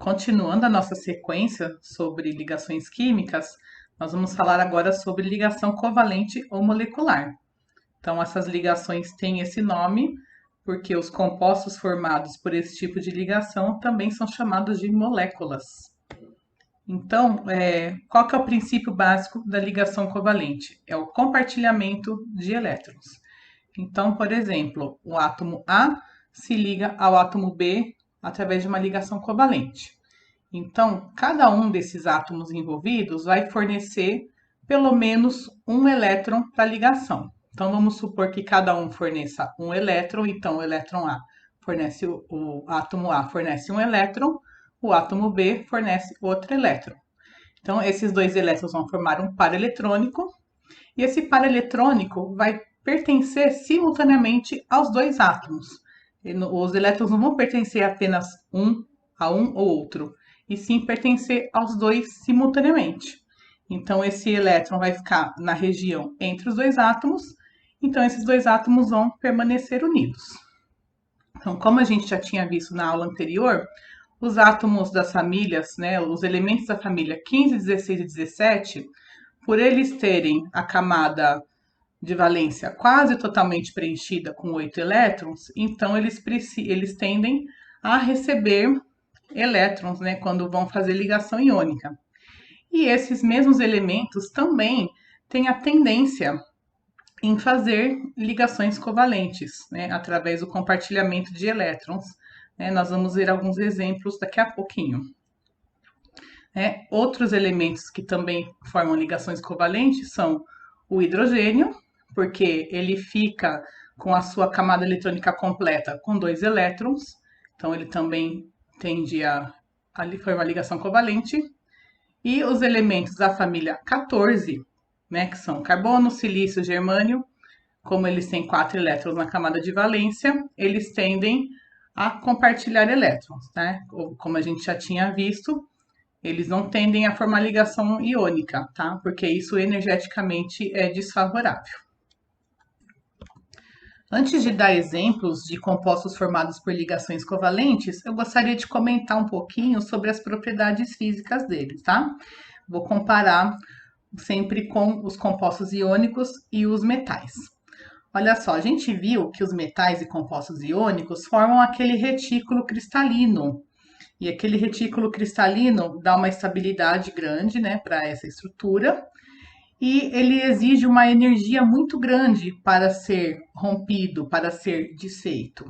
Continuando a nossa sequência sobre ligações químicas, nós vamos falar agora sobre ligação covalente ou molecular. Então, essas ligações têm esse nome porque os compostos formados por esse tipo de ligação também são chamados de moléculas. Então, qual que é o princípio básico da ligação covalente? É o compartilhamento de elétrons. Então, por exemplo, o átomo A se liga ao átomo B através de uma ligação covalente. Então, cada um desses átomos envolvidos vai fornecer pelo menos um elétron para a ligação. Então, vamos supor que cada um forneça um elétron, então o elétron A fornece o átomo A fornece um elétron, o átomo B fornece outro elétron. Então, esses dois elétrons vão formar um par eletrônico, e esse par eletrônico vai pertencer simultaneamente aos dois átomos. Os elétrons não vão pertencer apenas a um ou outro, e sim pertencer aos dois simultaneamente. Então, esse elétron vai ficar na região entre os dois átomos, então esses dois átomos vão permanecer unidos. Então, como a gente já tinha visto na aula anterior, os átomos das famílias, né, os elementos da família 15, 16 e 17, por eles terem a camada de valência quase totalmente preenchida com 8 elétrons, então eles tendem a receber elétrons, né, quando vão fazer ligação iônica. E esses mesmos elementos também têm a tendência em fazer ligações covalentes, né, através do compartilhamento de elétrons. Nós vamos ver alguns exemplos daqui a pouquinho. Outros elementos que também formam ligações covalentes são o hidrogênio, porque ele fica com a sua camada eletrônica completa com 2 elétrons, então ele também tende a formar ligação covalente. E os elementos da família 14, né, que são carbono, silício, germânio, como eles têm 4 elétrons na camada de valência, eles tendem a compartilhar elétrons, né? Como a gente já tinha visto, eles não tendem a formar ligação iônica, tá? Porque isso energeticamente é desfavorável. Antes de dar exemplos de compostos formados por ligações covalentes, eu gostaria de comentar um pouquinho sobre as propriedades físicas deles, tá? Vou comparar sempre com os compostos iônicos e os metais. Olha só, a gente viu que os metais e compostos iônicos formam aquele retículo cristalino. E aquele retículo cristalino dá uma estabilidade grande, né, para essa estrutura. E ele exige uma energia muito grande para ser rompido, para ser desfeito.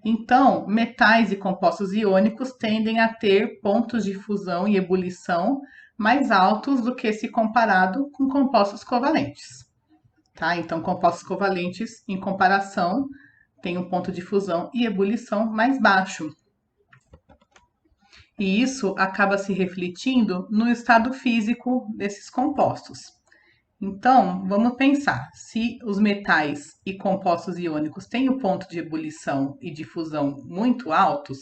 Então, metais e compostos iônicos tendem a ter pontos de fusão e ebulição mais altos do que se comparado com compostos covalentes. Tá? Então, compostos covalentes, em comparação, têm um ponto de fusão e ebulição mais baixo. E isso acaba se refletindo no estado físico desses compostos. Então, vamos pensar, se os metais e compostos iônicos têm o ponto de ebulição e de fusão muito altos,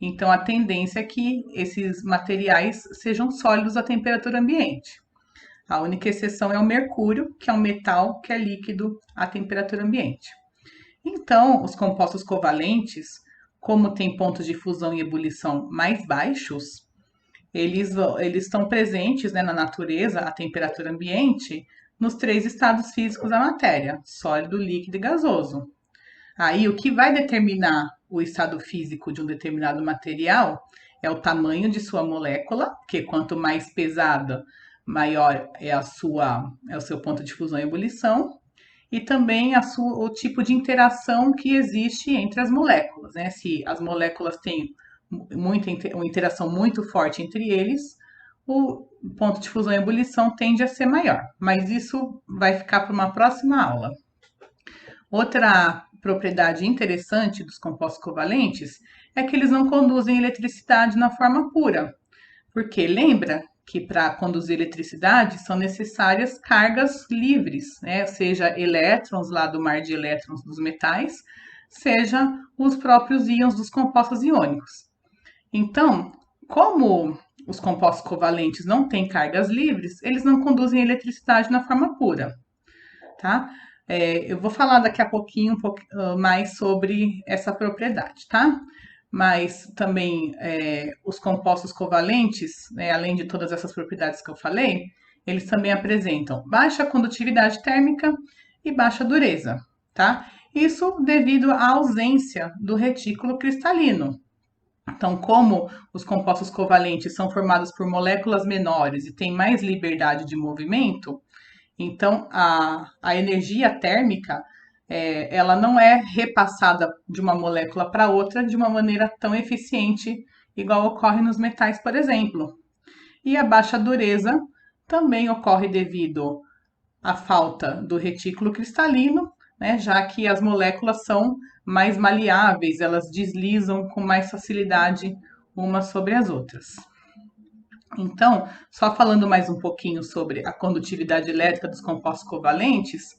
então a tendência é que esses materiais sejam sólidos à temperatura ambiente. A única exceção é o mercúrio, que é um metal que é líquido à temperatura ambiente. Então, os compostos covalentes, como tem pontos de fusão e ebulição mais baixos, eles estão presentes, né, na natureza, à temperatura ambiente, nos 3 estados físicos da matéria: sólido, líquido e gasoso. Aí, o que vai determinar o estado físico de um determinado material é o tamanho de sua molécula, porque quanto mais pesada, maior é o seu ponto de fusão e ebulição, e também o tipo de interação que existe entre as moléculas, né? Se as moléculas têm uma interação muito forte entre eles, o ponto de fusão e ebulição tende a ser maior, mas isso vai ficar para uma próxima aula. Outra propriedade interessante dos compostos covalentes é que eles não conduzem eletricidade na forma pura, porque lembra que para conduzir eletricidade são necessárias cargas livres, né? Seja elétrons lá do mar de elétrons dos metais, seja os próprios íons dos compostos iônicos. Então, como os compostos covalentes não têm cargas livres, eles não conduzem eletricidade na forma pura, tá? Eu vou falar daqui a pouquinho mais sobre essa propriedade, tá? mas também os compostos covalentes, né, além de todas essas propriedades que eu falei, eles também apresentam baixa condutividade térmica e baixa dureza, tá? Isso devido à ausência do retículo cristalino. Então, como os compostos covalentes são formados por moléculas menores e têm mais liberdade de movimento, então a energia térmica ela não é repassada de uma molécula para outra de uma maneira tão eficiente, igual ocorre nos metais, por exemplo. E a baixa dureza também ocorre devido à falta do retículo cristalino, né, já que as moléculas são mais maleáveis, elas deslizam com mais facilidade umas sobre as outras. Então, só falando mais um pouquinho sobre a condutividade elétrica dos compostos covalentes,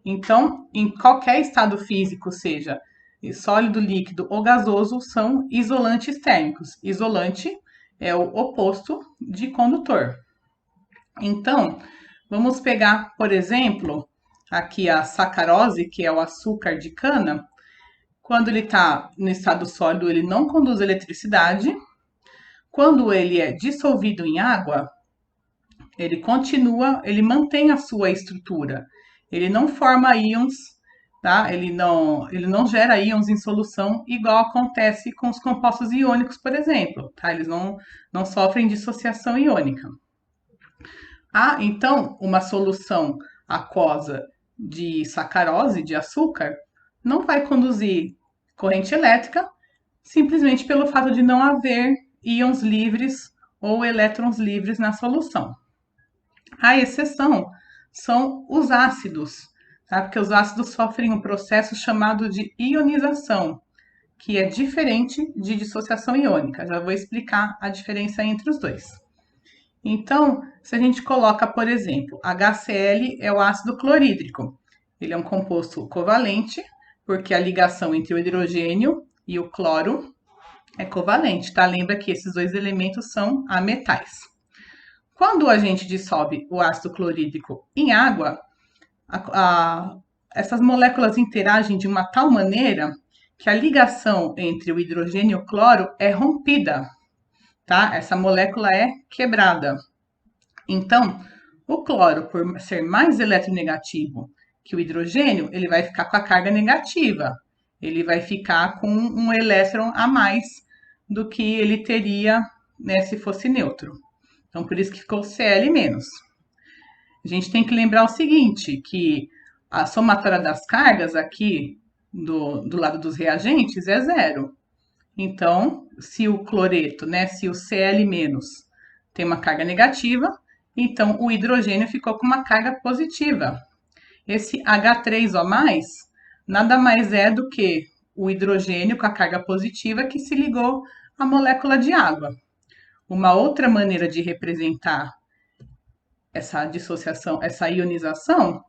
então, em qualquer estado físico, seja sólido, líquido ou gasoso, são isolantes térmicos. Isolante é o oposto de condutor. Então, vamos pegar, por exemplo, aqui a sacarose, que é o açúcar de cana. Quando ele está no estado sólido, ele não conduz eletricidade. Quando ele é dissolvido em água, ele mantém a sua estrutura. Ele não forma íons, tá? Ele não gera íons em solução, igual acontece com os compostos iônicos, por exemplo, tá? Eles não sofrem dissociação iônica. Então, uma solução aquosa de sacarose, de açúcar, não vai conduzir corrente elétrica, simplesmente pelo fato de não haver íons livres ou elétrons livres na solução. A exceção são os ácidos, tá? Porque os ácidos sofrem um processo chamado de ionização, que é diferente de dissociação iônica. Já vou explicar a diferença entre os dois. Então, se a gente coloca, por exemplo, HCl é o ácido clorídrico. Ele é um composto covalente, porque a ligação entre o hidrogênio e o cloro é covalente, tá? Lembra que esses dois elementos são ametais. Quando a gente dissolve o ácido clorídrico em água, essas moléculas interagem de uma tal maneira que a ligação entre o hidrogênio e o cloro é rompida, tá? Essa molécula é quebrada. Então, o cloro, por ser mais eletronegativo que o hidrogênio, ele vai ficar com a carga negativa. Ele vai ficar com um elétron a mais do que ele teria, né, se fosse neutro. Então, por isso que ficou Cl-. A gente tem que lembrar o seguinte, que a somatória das cargas aqui do lado dos reagentes é zero. Então, se o cloreto, né, se o Cl- tem uma carga negativa, então o hidrogênio ficou com uma carga positiva. Esse H3O+, nada mais é do que o hidrogênio com a carga positiva que se ligou à molécula de água. Uma outra maneira de representar essa dissociação, essa ionização,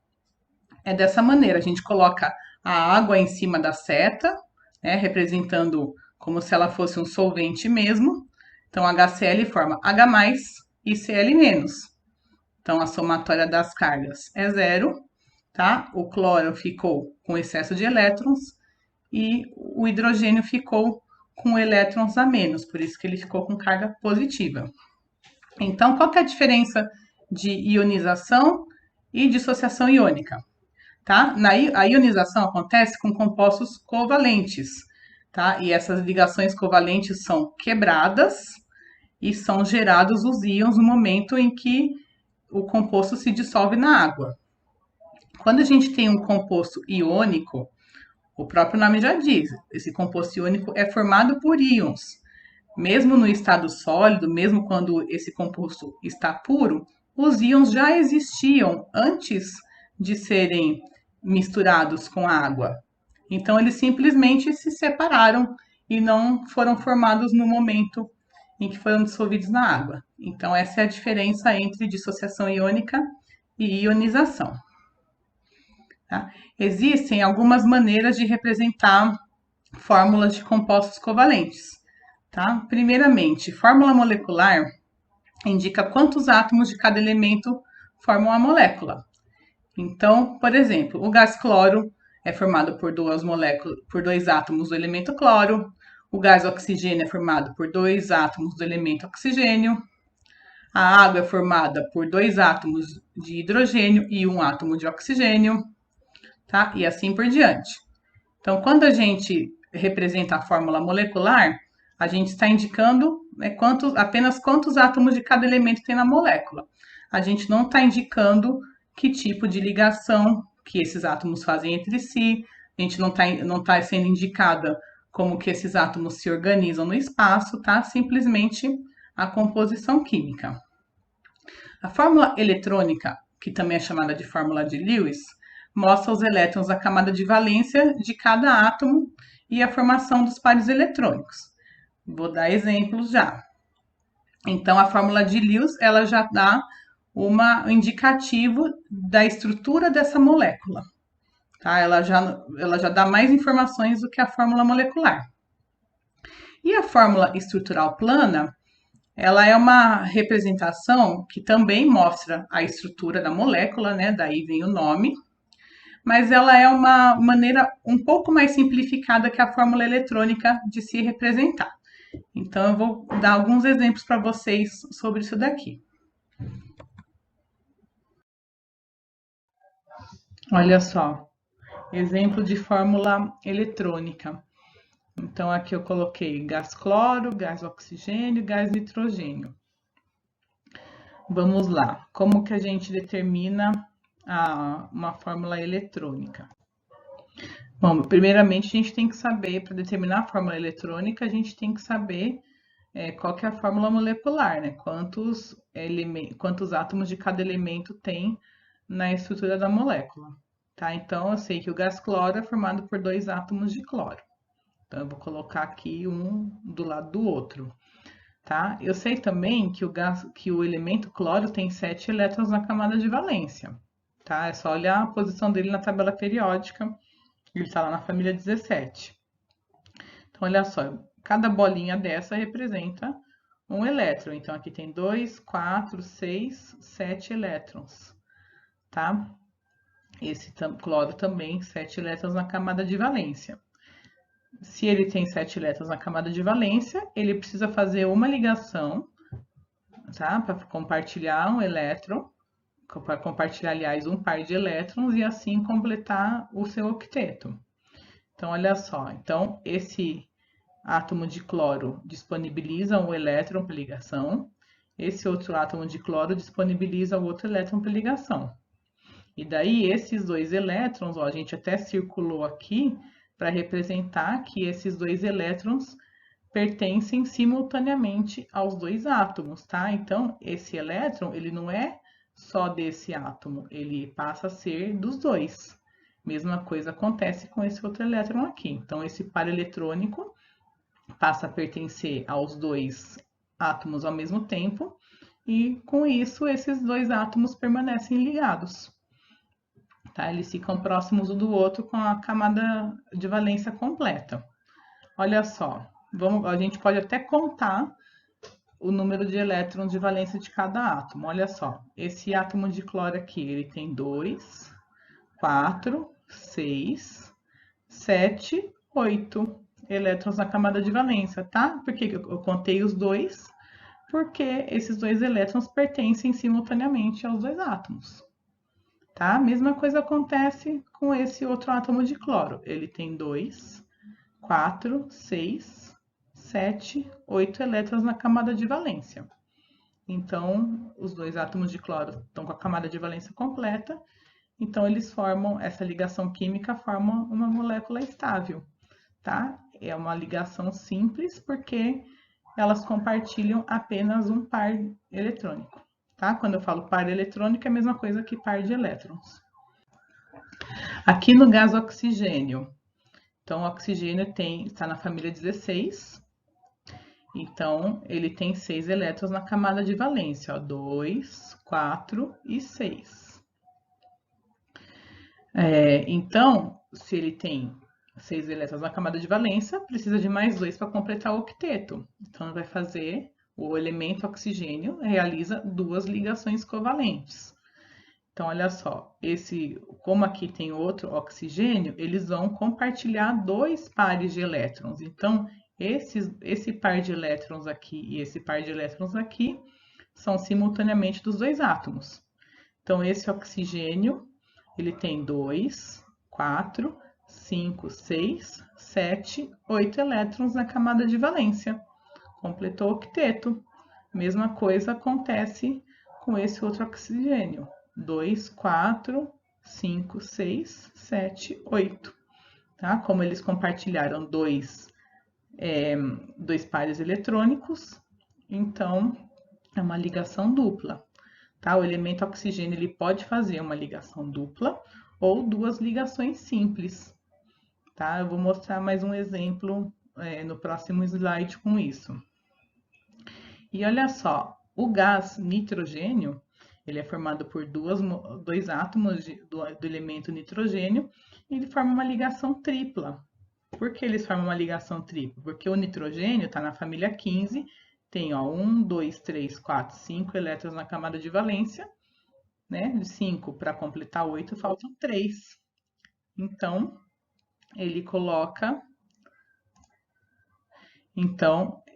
é dessa maneira. A gente coloca a água em cima da seta, né, representando como se ela fosse um solvente mesmo. Então, HCl forma H+, e Cl-. Então, a somatória das cargas é zero, tá? O cloro ficou com excesso de elétrons e o hidrogênio ficou com elétrons a menos, por isso que ele ficou com carga positiva. Então, qual que é a diferença de ionização e dissociação iônica? Tá? A ionização acontece com compostos covalentes, tá? E essas ligações covalentes são quebradas e são gerados os íons no momento em que o composto se dissolve na água. Quando a gente tem um composto iônico, o próprio nome já diz, esse composto iônico é formado por íons. Mesmo no estado sólido, mesmo quando esse composto está puro, os íons já existiam antes de serem misturados com a água. Então, eles simplesmente se separaram e não foram formados no momento em que foram dissolvidos na água. Então, essa é a diferença entre dissociação iônica e ionização. Tá? Existem algumas maneiras de representar fórmulas de compostos covalentes. Tá? Primeiramente, fórmula molecular indica quantos átomos de cada elemento formam a molécula. Então, por exemplo, o gás cloro é formado por duas moléculas, por dois átomos do elemento cloro. O gás oxigênio é formado por 2 átomos do elemento oxigênio. A água é formada por 2 átomos de hidrogênio e 1 átomo de oxigênio, tá? E assim por diante. Então, quando a gente representa a fórmula molecular, a gente está indicando, né, apenas quantos átomos de cada elemento tem na molécula. A gente não está indicando que tipo de ligação que esses átomos fazem entre si, a gente não tá sendo indicada como que esses átomos se organizam no espaço, tá? Simplesmente a composição química. A fórmula eletrônica, que também é chamada de fórmula de Lewis, mostra os elétrons da camada de valência de cada átomo e a formação dos pares eletrônicos. Vou dar exemplos já. Então, a fórmula de Lewis, ela já dá um indicativo da estrutura dessa molécula. Tá? Ela já dá mais informações do que a fórmula molecular. E a fórmula estrutural plana, ela é uma representação que também mostra a estrutura da molécula, né? Daí vem o nome, mas ela é uma maneira um pouco mais simplificada que a fórmula eletrônica de se representar. Então, eu vou dar alguns exemplos para vocês sobre isso daqui. Olha só, exemplo de fórmula eletrônica. Então, aqui eu coloquei gás cloro, gás oxigênio, gás nitrogênio. Vamos lá, como que a gente determina uma fórmula eletrônica? Bom, primeiramente a gente tem que saber, para determinar a fórmula eletrônica, a gente tem que saber qual que é a fórmula molecular, né? Quantos átomos de cada elemento tem na estrutura da molécula, tá? Então, eu sei que o gás cloro é formado por 2 átomos de cloro. Então, eu vou colocar aqui um do lado do outro, tá? Eu sei também que o elemento cloro tem 7 elétrons na camada de valência, tá? É só olhar a posição dele na tabela periódica, ele está lá na família 17. Então, olha só, cada bolinha dessa representa um elétron. Então, aqui tem 2, 4, 6, 7 elétrons, tá? Esse cloro também, 7 elétrons na camada de valência. Se ele tem 7 elétrons na camada de valência, ele precisa fazer uma ligação, tá? Para compartilhar um elétron, para compartilhar, aliás, um par de elétrons e assim completar o seu octeto. Então, olha só. Então, esse átomo de cloro disponibiliza um elétron para ligação, esse outro átomo de cloro disponibiliza o outro elétron para ligação. E daí, esses 2 elétrons, ó, a gente até circulou aqui para representar que esses 2 elétrons pertencem simultaneamente aos 2 átomos, tá? Então, esse elétron, ele não é só desse átomo, ele passa a ser dos 2. Mesma coisa acontece com esse outro elétron aqui. Então, esse par eletrônico passa a pertencer aos 2 átomos ao mesmo tempo, e com isso, esses 2 átomos permanecem ligados. Tá? Eles ficam próximos um do outro com a camada de valência completa. Olha só, a gente pode até contar o número de elétrons de valência de cada átomo. Olha só, esse átomo de cloro aqui, ele tem 2, 4, 6, 7, 8 elétrons na camada de valência, tá? Por que eu contei os 2? Porque esses 2 elétrons pertencem simultaneamente aos 2 átomos. Tá? A mesma coisa acontece com esse outro átomo de cloro. Ele tem 2, 4, 6, 7, 8 elétrons na camada de valência. Então, os 2 átomos de cloro estão com a camada de valência completa, então eles formam, essa ligação química forma uma molécula estável, tá? É uma ligação simples porque elas compartilham apenas um par eletrônico. Tá? Quando eu falo par eletrônico, é a mesma coisa que par de elétrons. Aqui no gás oxigênio, então o oxigênio está na família 16, então ele tem 6 elétrons na camada de valência, 2, 4 e 6. Então, se ele tem 6 elétrons na camada de valência, precisa de mais 2 para completar o octeto. Então, vai fazer o elemento oxigênio realiza 2 ligações covalentes. Então, olha só, como aqui tem outro oxigênio, eles vão compartilhar 2 pares de elétrons. Então, esse par de elétrons aqui e esse par de elétrons aqui são simultaneamente dos dois átomos. Então, esse oxigênio, ele tem 2, 4, 5, 6, 7, 8 elétrons na camada de valência. Completou o octeto. Mesma coisa acontece com esse outro oxigênio. 2, 4, 5, 6, 7, 8. Tá? Como eles compartilharam dois pares eletrônicos, então é uma ligação dupla. Tá? O elemento oxigênio ele pode fazer uma ligação dupla ou duas ligações simples. Tá? Eu vou mostrar mais um exemplo no próximo slide com isso. E olha só, o gás nitrogênio, ele é formado por dois átomos do elemento nitrogênio e ele forma uma ligação tripla. Por que eles formam uma ligação tripla? Porque o nitrogênio está na família 15, tem 1, 2, 3, 4, 5 elétrons na camada de valência, né? De 5 para completar 8, faltam 3. Então,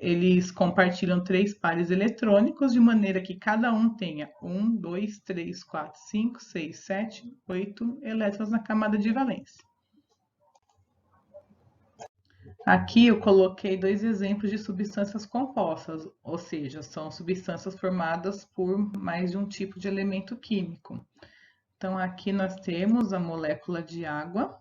eles compartilham 3 pares eletrônicos, de maneira que cada um tenha 1, 2, 3, 4, 5, 6, 7, 8 elétrons na camada de valência. Aqui eu coloquei 2 exemplos de substâncias compostas, ou seja, são substâncias formadas por mais de um tipo de elemento químico. Então, aqui nós temos a molécula de água.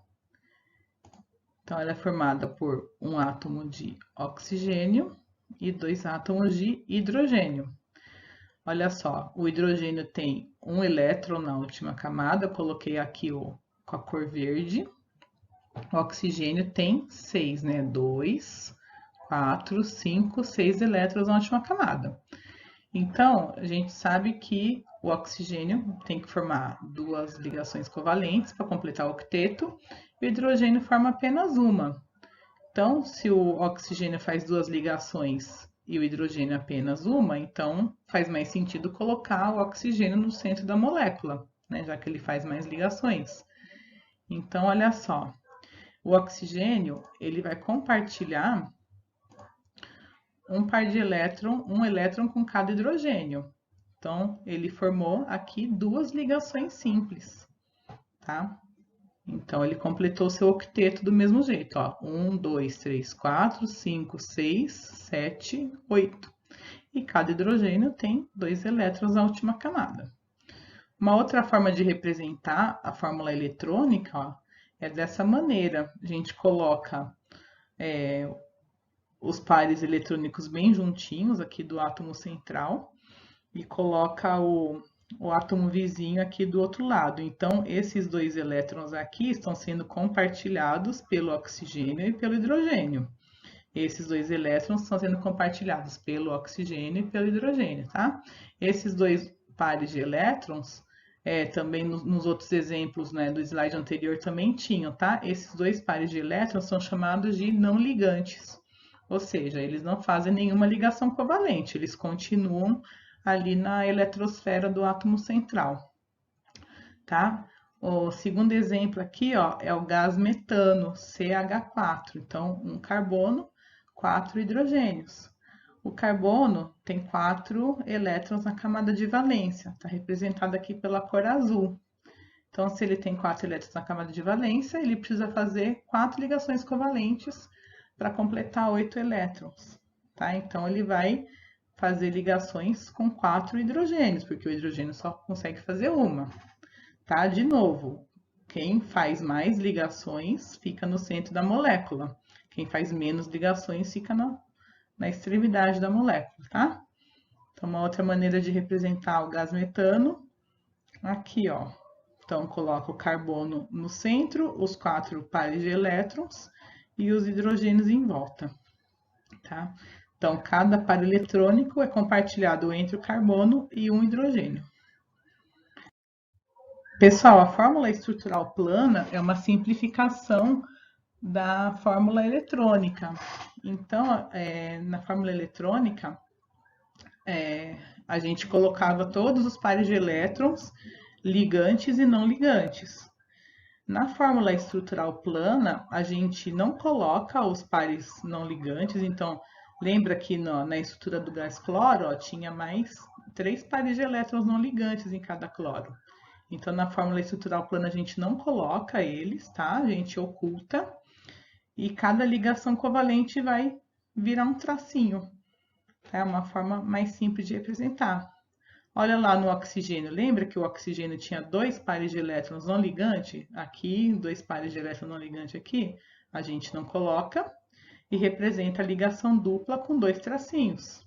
Então, ela é formada por um átomo de oxigênio e 2 átomos de hidrogênio. Olha só, o hidrogênio tem um elétron na última camada, eu coloquei aqui com a cor verde. O oxigênio tem 6, né? 2, 4, 5, 6 elétrons na última camada. Então, a gente sabe que o oxigênio tem que formar 2 ligações covalentes para completar o octeto, e o hidrogênio forma apenas uma. Então, se o oxigênio faz 2 ligações e o hidrogênio apenas uma, então faz mais sentido colocar o oxigênio no centro da molécula, né? Já que ele faz mais ligações. Então, olha só, o oxigênio ele vai compartilhar um par de um elétron com cada hidrogênio. Então, ele formou aqui 2 ligações simples, tá? Então, ele completou seu octeto do mesmo jeito, ó. 1, 2, 3, 4, 5, 6, 7, 8. E cada hidrogênio tem 2 elétrons na última camada. Uma outra forma de representar a fórmula eletrônica, ó, é dessa maneira. A gente coloca os pares eletrônicos bem juntinhos aqui do átomo central e coloca o átomo vizinho aqui do outro lado. Então, esses 2 elétrons aqui estão sendo compartilhados pelo oxigênio e pelo hidrogênio. Esses 2 elétrons estão sendo compartilhados pelo oxigênio e pelo hidrogênio, tá? Esses 2 pares de elétrons, também nos outros exemplos, né, do slide anterior também tinham, tá? Esses 2 pares de elétrons são chamados de não ligantes. Ou seja, eles não fazem nenhuma ligação covalente, eles continuam ali na eletrosfera do átomo central, tá? O segundo exemplo aqui, ó, é o gás metano, CH4. Então, um carbono, 4 hidrogênios. O carbono tem 4 elétrons na camada de valência, está representado aqui pela cor azul. Então, se ele tem 4 elétrons na camada de valência, ele precisa fazer 4 ligações covalentes para completar 8 elétrons, tá? Então, ele vai fazer ligações com 4 hidrogênios, porque o hidrogênio só consegue fazer uma, tá? De novo, quem faz mais ligações fica no centro da molécula, quem faz menos ligações fica na extremidade da molécula, tá? Então, uma outra maneira de representar o gás metano, aqui, ó. Então, coloca o carbono no centro, os 4 pares de elétrons e os hidrogênios em volta, tá? Então, cada par eletrônico é compartilhado entre o carbono e um hidrogênio. Pessoal, a fórmula estrutural plana é uma simplificação da fórmula eletrônica. Então, na fórmula eletrônica, a gente colocava todos os pares de elétrons ligantes e não ligantes. Na fórmula estrutural plana, a gente não coloca os pares não ligantes, então lembra que na estrutura do gás cloro, ó, tinha mais 3 pares de elétrons não ligantes em cada cloro. Então, na fórmula estrutural plana, a gente não coloca eles, tá? A gente oculta. E cada ligação covalente vai virar um tracinho. É uma forma mais simples de representar. Olha lá no oxigênio, lembra que o oxigênio tinha 2 pares de elétrons não ligante? Aqui, 2 pares de elétrons não ligante aqui. A gente não coloca e representa a ligação dupla com 2 tracinhos.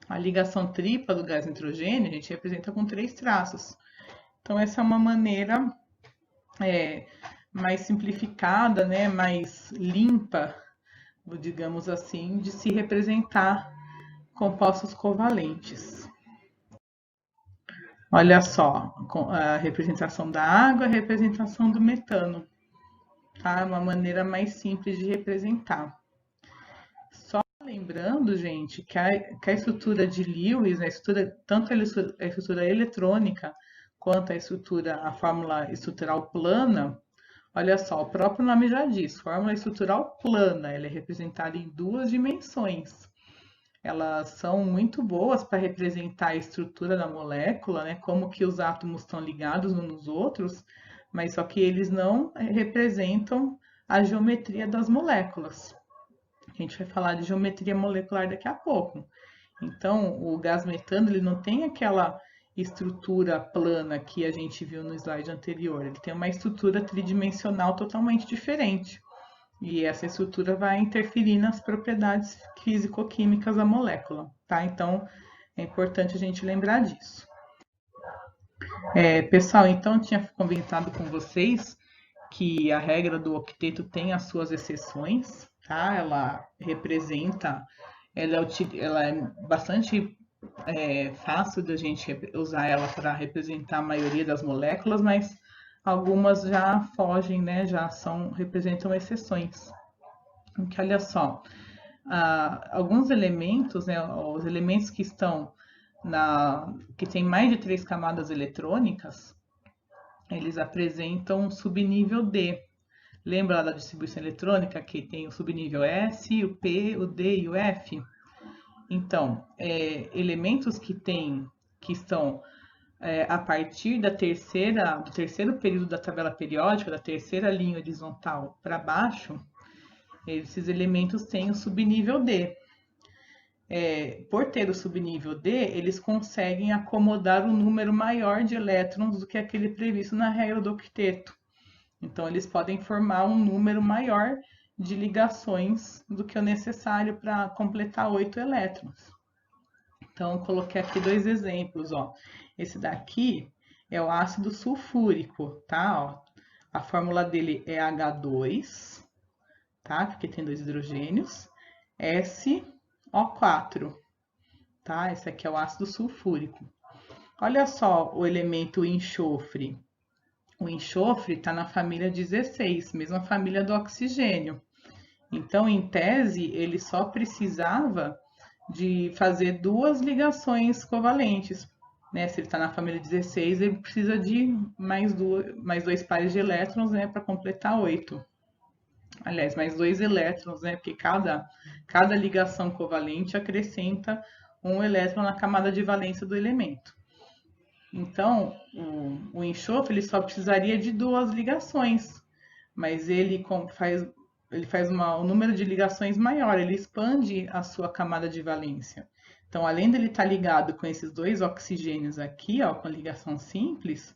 A ligação tripla do gás nitrogênio a gente representa com 3 traços. Então, essa é uma maneira mais simplificada, né, mais limpa, digamos assim, de se representar compostos covalentes. Olha só, a representação da água, a representação do metano, tá? Uma maneira mais simples de representar. Só lembrando, gente, que a estrutura de Lewis, tanto a estrutura eletrônica quanto a fórmula estrutural plana, olha só, o próprio nome já diz, fórmula estrutural plana, ela é representada em 2 dimensões. Elas são muito boas para representar a estrutura da molécula, né? Como que os átomos estão ligados uns nos outros, mas só que eles não representam a geometria das moléculas. A gente vai falar de geometria molecular daqui a pouco. Então, o gás metano ele não tem aquela estrutura plana que a gente viu no slide anterior. Ele tem uma estrutura tridimensional totalmente diferente. E essa estrutura vai interferir nas propriedades físico-químicas da molécula, tá? Então, é importante a gente lembrar disso. Pessoal, então eu tinha comentado com vocês que a regra do octeto tem as suas exceções, tá? Ela representa, ela é bastante fácil da gente usar ela para representar a maioria das moléculas, mas algumas já fogem, né? Representam exceções. Porque olha só, alguns elementos, né, os elementos que estão que tem mais de 3 camadas eletrônicas, eles apresentam um subnível D. Lembra da distribuição eletrônica que tem o subnível S, o P, o D e o F? Então, elementos que estão a partir do terceiro período da tabela periódica, da terceira linha horizontal para baixo, esses elementos têm o subnível D. Por ter o subnível D, eles conseguem acomodar um número maior de elétrons do que aquele previsto na regra do octeto. Então, eles podem formar um número maior de ligações do que o necessário para completar 8 elétrons. Então, coloquei aqui 2 exemplos. Ó. Esse daqui é o ácido sulfúrico, tá? Ó, a fórmula dele é H2, tá? Porque tem 2 hidrogênios. SO4, tá? Esse aqui é o ácido sulfúrico. Olha só o elemento enxofre. O enxofre está na família 16, mesma família do oxigênio. Então, em tese, ele só precisava de fazer 2 ligações covalentes. Né? Se ele está na família 16, ele precisa de mais 2 pares de elétrons, né, para completar 8. Aliás, mais 2 elétrons, né? Porque cada ligação covalente acrescenta um elétron na camada de valência do elemento. Então, o enxofre ele só precisaria de 2 ligações, mas ele faz um número de ligações maior, ele expande a sua camada de valência. Então, além dele estar ligado com esses 2 oxigênios aqui, ó, com a ligação simples,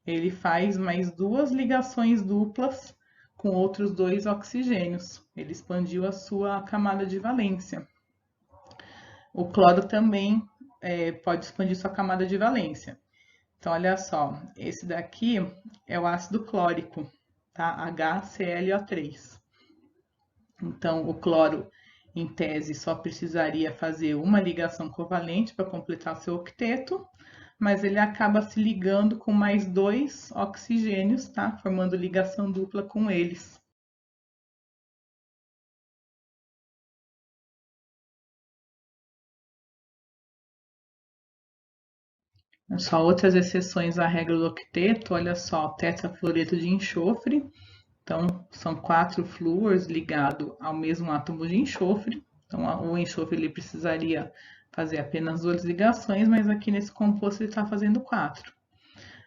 ele faz mais 2 ligações duplas com outros 2 oxigênios. Ele expandiu a sua camada de valência. O cloro também pode expandir sua camada de valência. Então, olha só, esse daqui é o ácido clórico, tá? HClO3. Então, o cloro, em tese, só precisaria fazer uma ligação covalente para completar seu octeto, mas ele acaba se ligando com mais 2 oxigênios, tá? Formando ligação dupla com eles. Só outras exceções à regra do octeto, olha só, tetrafluoreto de enxofre. Então, são 4 flúors ligados ao mesmo átomo de enxofre. Então, o enxofre ele precisaria fazer apenas 2 ligações, mas aqui nesse composto ele está fazendo 4.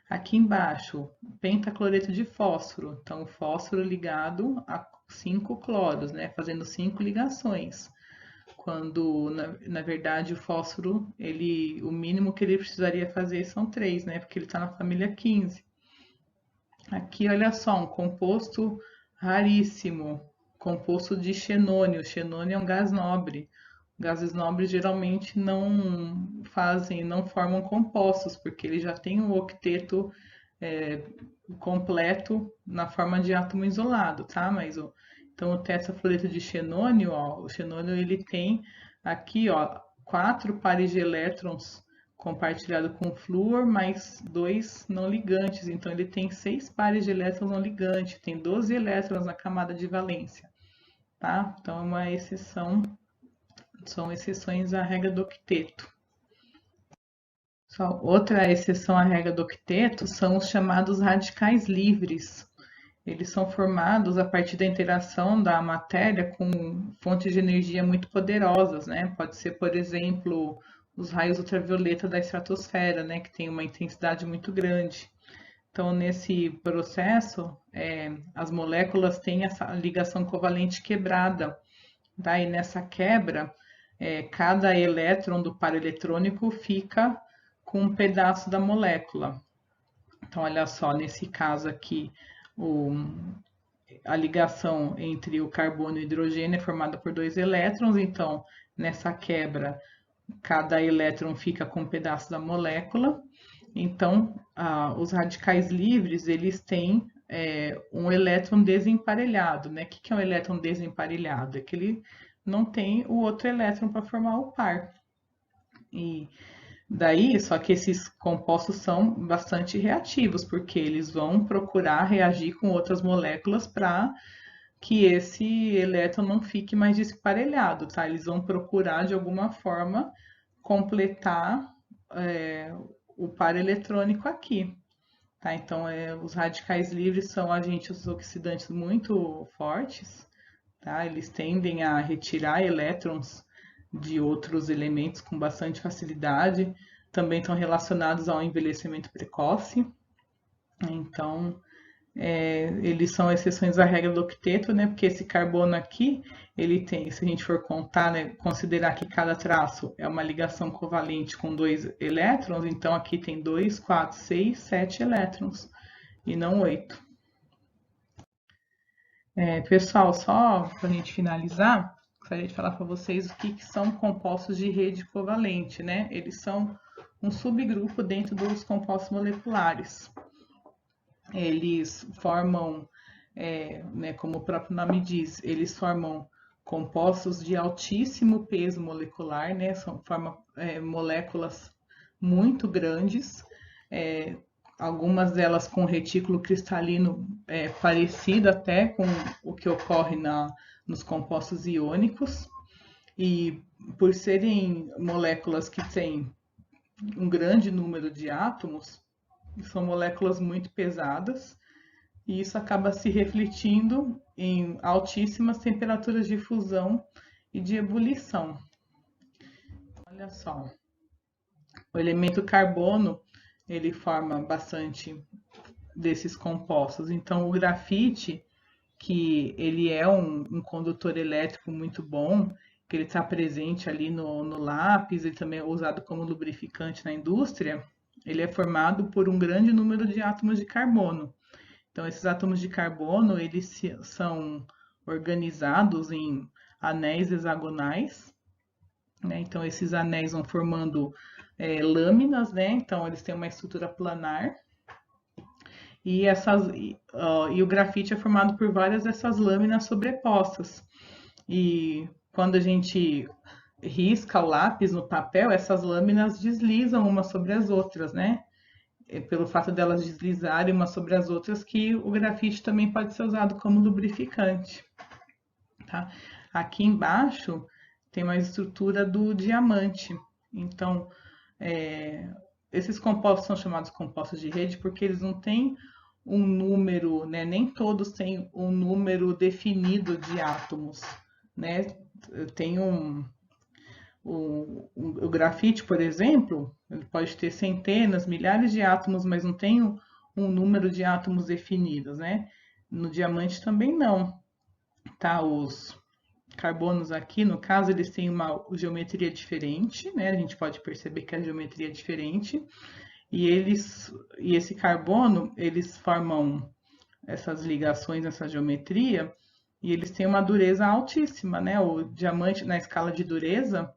Aqui embaixo, pentacloreto de fósforo. Então, o fósforo ligado a 5 cloros, né? Fazendo 5 ligações. Quando, na verdade, o fósforo, o mínimo que ele precisaria fazer são 3, né? Porque ele está na família 15. Aqui, olha só, um composto raríssimo, composto de xenônio. Xenônio é um gás nobre. Gases nobres geralmente não formam compostos, porque ele já tem um octeto é, completo na forma de átomo isolado, tá? Então o tetrafluoreto de xenônio, ó, o xenônio ele tem aqui, ó, 4 pares de elétrons compartilhado com o flúor, mais 2 não ligantes. Então ele tem 6 pares de elétrons não ligantes, tem 12 elétrons na camada de valência, tá? Então é uma exceção, são exceções à regra do octeto. Só outra exceção à regra do octeto são os chamados radicais livres. Eles são formados a partir da interação da matéria com fontes de energia muito poderosas, né? Pode ser, por exemplo, os raios ultravioleta da estratosfera, né? Que tem uma intensidade muito grande. Então, nesse processo, as moléculas têm essa ligação covalente quebrada. Daí, nessa quebra, cada elétron do par eletrônico fica com um pedaço da molécula. Então, olha só, nesse caso aqui, a ligação entre o carbono e o hidrogênio é formada por 2 elétrons, então, nessa quebra, cada elétron fica com um pedaço da molécula. Então, os radicais livres, eles têm um elétron desemparelhado, né? O que é um elétron desemparelhado? É que ele não tem o outro elétron para formar o par. E daí, só que esses compostos são bastante reativos, porque eles vão procurar reagir com outras moléculas para que esse elétron não fique mais desparelhado, tá? Eles vão procurar, de alguma forma, completar o par eletrônico aqui, tá? Então, os radicais livres são agentes oxidantes muito fortes, tá? Eles tendem a retirar elétrons de outros elementos com bastante facilidade, também estão relacionados ao envelhecimento precoce. Então, eles são exceções à regra do octeto, né? Porque esse carbono aqui, ele tem, se a gente for contar, né, considerar que cada traço é uma ligação covalente com 2 elétrons, então aqui tem 2, 4, 6, 7 elétrons e não 8. Pessoal, só para a gente finalizar, gostaria de falar para vocês o que são compostos de rede covalente, né? Eles são um subgrupo dentro dos compostos moleculares. Eles formam, né, como o próprio nome diz, eles formam compostos de altíssimo peso molecular, né? Formam moléculas muito grandes, algumas delas com retículo cristalino parecido até com o que ocorre nos compostos iônicos. E por serem moléculas que têm um grande número de átomos, são moléculas muito pesadas, e isso acaba se refletindo em altíssimas temperaturas de fusão e de ebulição. Olha só, o elemento carbono, ele forma bastante desses compostos. Então, o grafite, que ele é um condutor elétrico muito bom, que ele está presente ali no lápis, ele também é usado como lubrificante na indústria, ele é formado por um grande número de átomos de carbono. Então, esses átomos de carbono, eles são organizados em anéis hexagonais, né? Então, esses anéis vão formando lâminas, né? Então, eles têm uma estrutura planar. E o grafite é formado por várias dessas lâminas sobrepostas. E quando a gente risca o lápis no papel, essas lâminas deslizam umas sobre as outras, né? Pelo fato delas deslizarem umas sobre as outras, que o grafite também pode ser usado como lubrificante. Tá? Aqui embaixo tem uma estrutura do diamante. Então, esses compostos são chamados compostos de rede porque eles não têm um número, né? Nem todos têm um número definido de átomos, né? Tem o grafite, por exemplo, ele pode ter centenas, milhares de átomos, mas não tem um número de átomos definidos, né? No diamante também não, tá? Os carbonos aqui, no caso, eles têm uma geometria diferente, né? A gente pode perceber que a geometria é diferente. E esse carbono, eles formam essas ligações nessa geometria e eles têm uma dureza altíssima, né? O diamante, na escala de dureza,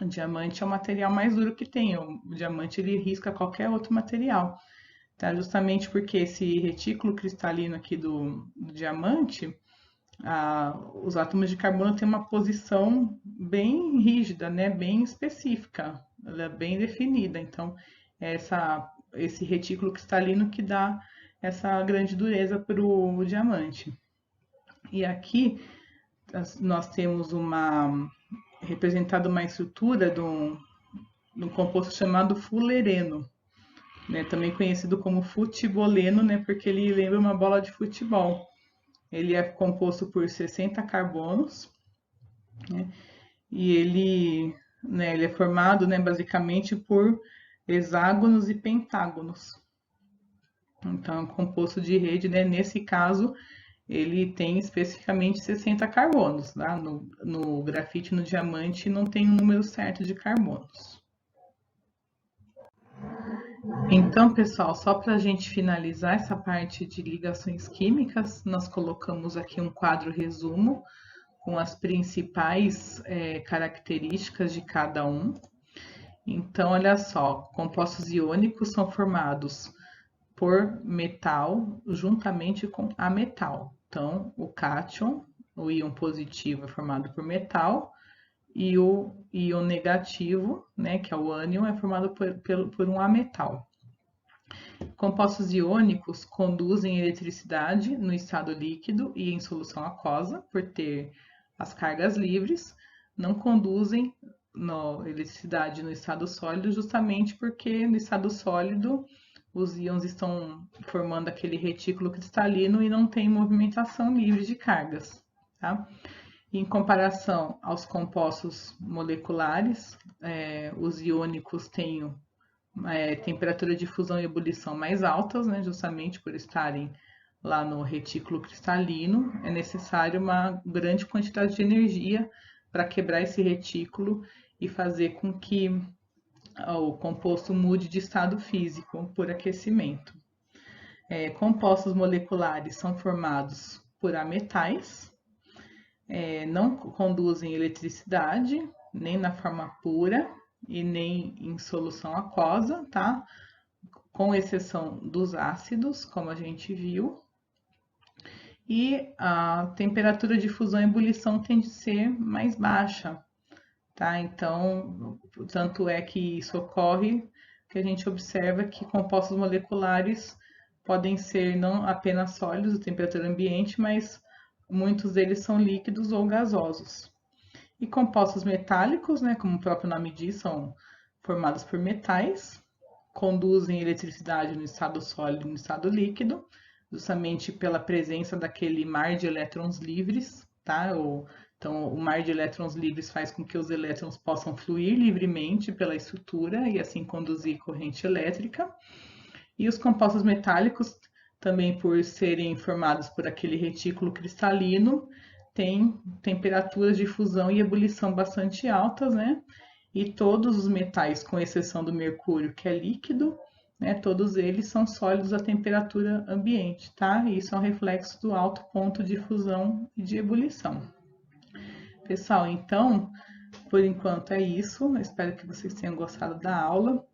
o diamante é o material mais duro que tem. O diamante, ele risca qualquer outro material, tá? Justamente porque esse retículo cristalino aqui do diamante, os átomos de carbono têm uma posição bem rígida, né? Bem específica, ela é bem definida. Então, esse retículo cristalino que dá essa grande dureza para o diamante. E aqui nós temos representado uma estrutura de um composto chamado fulereno, né? Também conhecido como futeboleno, né? Porque ele lembra uma bola de futebol. Ele é composto por 60 carbonos, né? E ele é formado, né, basicamente por hexágonos e pentágonos. Então, é um composto de rede, né? Nesse caso, ele tem especificamente 60 carbonos, tá? No grafite, no diamante, não tem um número certo de carbonos. Então, pessoal, só para a gente finalizar essa parte de ligações químicas, nós colocamos aqui um quadro resumo com as principais características de cada um. Então, olha só, compostos iônicos são formados por metal juntamente com ametal. Então, o cátion, o íon positivo, é formado por metal, e o íon negativo, né, que é o ânion, é formado por um ametal. Compostos iônicos conduzem eletricidade no estado líquido e em solução aquosa, por ter as cargas livres, não conduzem eletricidade no estado sólido, justamente porque no estado sólido os íons estão formando aquele retículo cristalino e não tem movimentação livre de cargas, tá? Em comparação aos compostos moleculares, os iônicos têm temperatura de fusão e ebulição mais altas, né, justamente por estarem lá no retículo cristalino, é necessário uma grande quantidade de energia para quebrar esse retículo e fazer com que o composto mude de estado físico por aquecimento. Compostos moleculares são formados por ametais, não conduzem eletricidade, nem na forma pura e nem em solução aquosa, tá? Com exceção dos ácidos, como a gente viu. E a temperatura de fusão e ebulição tende a ser mais baixa, tá? Então, tanto é que isso ocorre que a gente observa que compostos moleculares podem ser não apenas sólidos, de temperatura ambiente, mas muitos deles são líquidos ou gasosos. E compostos metálicos, né, como o próprio nome diz, são formados por metais, conduzem eletricidade no estado sólido e no estado líquido, justamente pela presença daquele mar de elétrons livres, tá? Então, o mar de elétrons livres faz com que os elétrons possam fluir livremente pela estrutura e assim conduzir corrente elétrica. E os compostos metálicos, também por serem formados por aquele retículo cristalino, têm temperaturas de fusão e ebulição bastante altas, né? E todos os metais, com exceção do mercúrio, que é líquido, né? Todos eles são sólidos a temperatura ambiente, tá? E isso é um reflexo do alto ponto de fusão e de ebulição. Pessoal, então, por enquanto é isso. Eu espero que vocês tenham gostado da aula.